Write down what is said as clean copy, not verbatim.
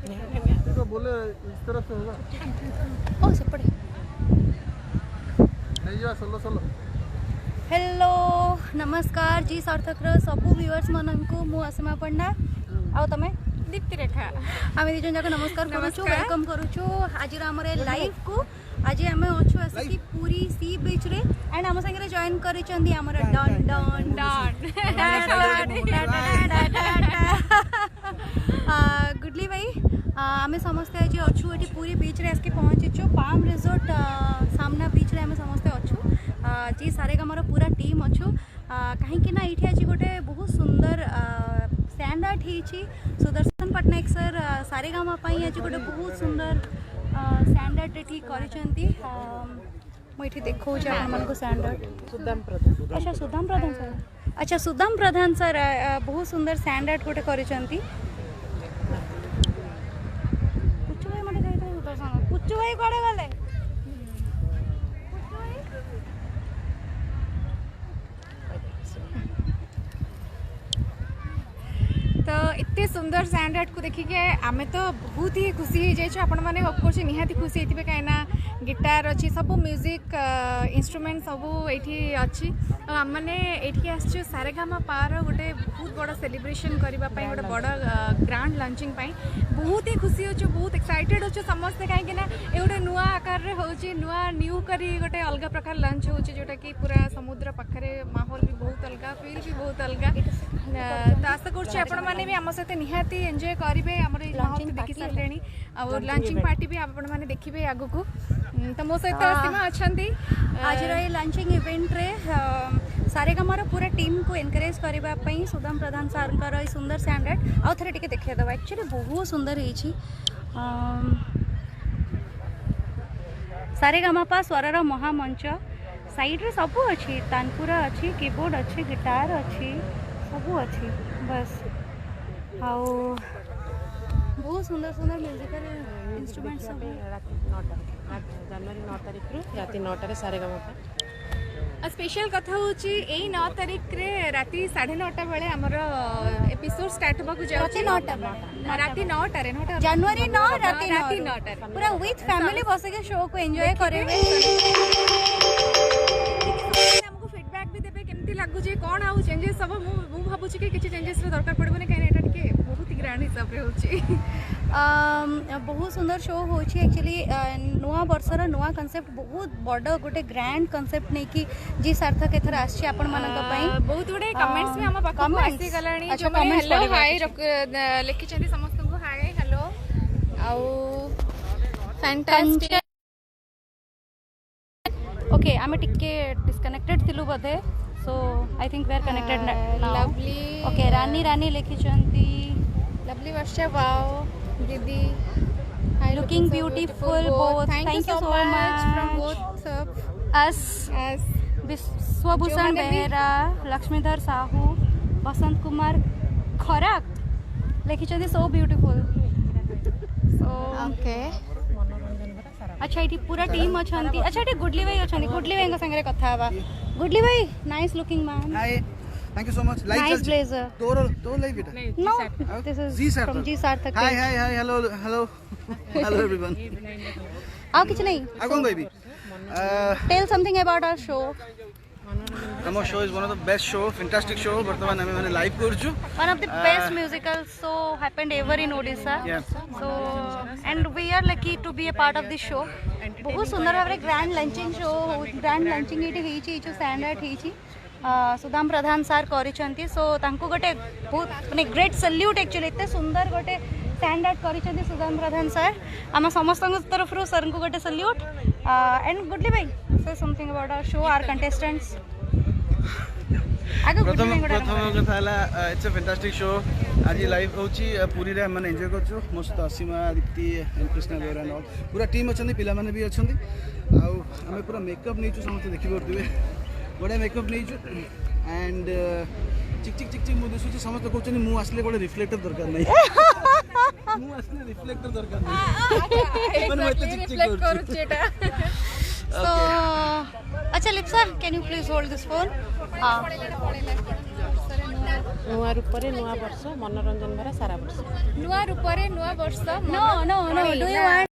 तो बोले इस तरफ से होगा। ओ सेपड़े नहीं जा सोलो सोलो। हेलो नमस्कार जी सार्थक सबू व्यूअर्स मानकु मु असीमा पंडा आ तमे दीप्ति रेखा आम दीजन जाक नमस्कार करूँ वेलकम करूँ आज आम लाइव को। आज आम अच्छु आसिकी पूरी सी बीच रे एंड आम संगे जॉइन करिसेंती हमर डन डन गुडली भाई आम समस्ते आज अच्छु ये पूरी बीच रे आसके पहुँचीचु पाम रिजोर्ट सामना बीच रे आम समस्ते अच्छु जी सारेगामार पूरा टीम अच्छु कहीं ये आज गोटे बहुत सुंदर स्टैंड आर्ट होती सुदर्शन पट्टनायक सर सारेगामा आज गोटे बहुत सुंदर स्टैंड आर्ट ये कर देखो स्टैंड आर्ट सुदाम प्रधान। अच्छा सुदाम प्रधान सर अच्छा सुदाम प्रधान सर बहुत सुंदर स्टैंड आर्ट गोटे कर पुच्चू भाई मत कही पुच्चू भाई कड़े गले तो इतने सुंदर स्टैंड आर्ट को देखिके आमे तो बहुत ही खुशी हो जाइए आपण मैंने ऑफकोर्स निहाती खुशी होते कहीं गिटार अच्छी सब म्यूजिक इंस्ट्रूमेंट सब ये अच्छी आम मैंने ये आसचु सारेगामा पार गोटे बहुत बड़ा सेलिब्रेशन करने गोटे बड़ ग्रांड लॉन्चिंग बहुत ही खुशी अच्छु बहुत एक्साइटेड अच्छु समस्ते कहीं गोटे नुआ आकार रे होची नुआ न्यू करी गोटे अलग प्रकार लॉन्च होची जोटा कि पूरा समुद्र पाखरे माहौल भी बहुत अलग फील भी बहुत अलग तो आशा कर भी आम सहित निहाती एंजॉय करेंगे आम माहौल देखी सारे और लॉन्चिंग पार्टी भी आपण मैंने देखिए आगु को तो मो सहित सीमा अच्छा आज ये लॉन्चिंग इवेंट रे सारेगामार पूरा टीम को एनकरेज करने सुदाम प्रधान सर सुंदर स्टैंड आर्ट आउ थे टे देखा एक्चुअली बहुत सुंदर होती सारेगामापा स्वरर महामंच साइड रे सब अच्छी तानपुरा अच्छी कीबोर्ड अच्छी गिटार अच्छी सब अच्छी बस आओ बहुत सुंदर सुंदर म्यूजिकल इंस्ट्रूमेंट सब जनवरी 9 तारिख राति 9 सारेगामा स्पेशल कथा हूँ 9 तारिख रे राति 9:30 बेले आमर एपिसोड स्टार्ट होगा जाउछि राति 9 जनवरी 9 राति 9 पूरा विथ फैमिली बस के शो को एंजॉय करेंगे हमको फीडबैक भी देबे केमती लागु जे कोन आउ चेंजेस सब मु भाबु छी कि किछि चेंजेस रे दरकार पड़बो ने काहे एटा टिके बहुत ही ग्रैंड हिसाब रे होछि बहुत सुंदर शो होछि एक्चुअली नुआ वर्षर नुआ कांसेप्ट बहुत बड़ गोटे ग्रैंड कांसेप्ट नै कि जी सार्थक एथर आछि आपण मानक पई बहुत गुडे कमेंट्स भी हम पाखो आसी गलानी जो हेलो हाय लिखि चंदी समस्त को हाय हेलो आउ फैंटास्टिक ओके आम टिके डिस्कनेक्टेड थिलु बधे so I think we are connected now lovely okay Rani Rani लिखि चंदी लवली वर्षा वाओ दीदी looking beautiful both thank you so much from both us Vishwabhushan Behera Laxmidhar Sahu Basant Kumar Kharak लिखि सो ब्यूटीफुल सो ओके अच्छा ये पूरा टीम अच्छा अच्छा ये गुडली भाई अच्छा गुडली भाई संगे कथा हवा गुडली भाई nice looking man hi thank you so much nice blazer तो like it no this is from Zee Sarthak hi hi hi hello hello hello everyone आ कुछ नहीं आ कौन baby tell something about our show Our show is one of the best show, fantastic show. Bartaman ame mane live korchu. One of the best musical show happened ever in Odisha. Yeah. So and we are lucky to be a part of this show. बहुत सुंदर भाव grand launching show grand launching ये जो stand art होती सुदाम प्रधान sir करिसेंती सो तांको गोटे बहुत माने ग्रेट सल्यूट एक्चुअली इतने सुंदर गोटे स्टैंड आर्ट करिसेंती सुदाम प्रधान सर आम समस्त तरफ सर को गोटे सल्यूट एंड गुडली भाई से something about our show our contestants प्रथम कथा इट्स अ फैंटास्टिक शो आज लाइव होची पूरी रे माने एंजॉय करछु मस्त असीमा दीप्ति एंड कृष्णा गौरा न पूरा टीम अछंती पिला माने भी अछंती आ हमें पूरा मेकअप नैछु समस्त देखि परथिबे बड़ा मेकअप नैछु एंड चिक चिक चिक चिक मु दिसुची समस्त कहउछनी मु आसले बडे रिफ्लेक्टर दरकार नै मु आसले रिफ्लेक्टर दरकार नै मन मत चिक चिक करू एटा So, अच्छा Lipsa, can you please hold this phone? नुआ रूप नुआ वर्ष ବର୍ଷ ମନୋରଞ୍ଜନ ଭରା ସାରା ବର୍ଷ। ନୂଆ ରୂପରେ ନୂଆ ବର୍ଷ No, no, no. Do you want